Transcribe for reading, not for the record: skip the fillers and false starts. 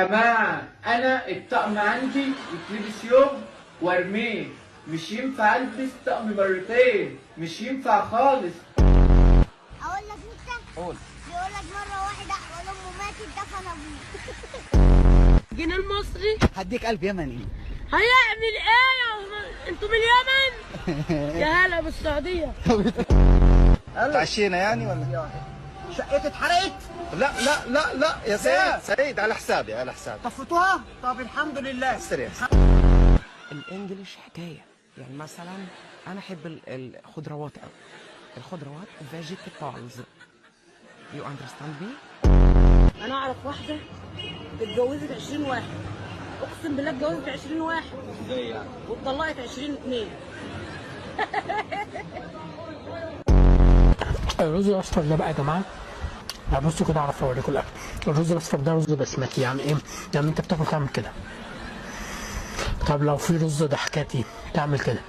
جماعة أنا الطقم عندي يتلبس يوم وارميه، مش ينفع ألبس طقم مرتين، مش ينفع خالص. اقول لك انت قول. بيقول لك مره واحده احوال امه ماتت دفن ابوه. الجنيه المصري هديك قلب يمني. هيعمل ايه انتوا من اليمن؟ يا هلا بالسعوديه. تعشينا يعني ولا؟ شقتي اتحرقت؟ لا لا لا لا يا سيد، سيد على حسابي على حسابي. طفتوها؟ طب الحمد لله. سريع. الانجليش حكايه، يعني مثلا انا احب الخضروات قوي. الخضروات vegetables. You understand me؟ انا اعرف واحده اتجوزت 20 واحد، اقسم بالله اتجوزت 20 واحد واتطلقت 20 اتنين. الرز الاصفر ده بقى يا جماعه، بصوا كده اعرف اوريكم الاكل. الرز الاصفر ده رز بسمتي، يعني ايه؟ يعني انت بتاكل تعمل كده. طب لو في رز ضحكاتي تعمل كده.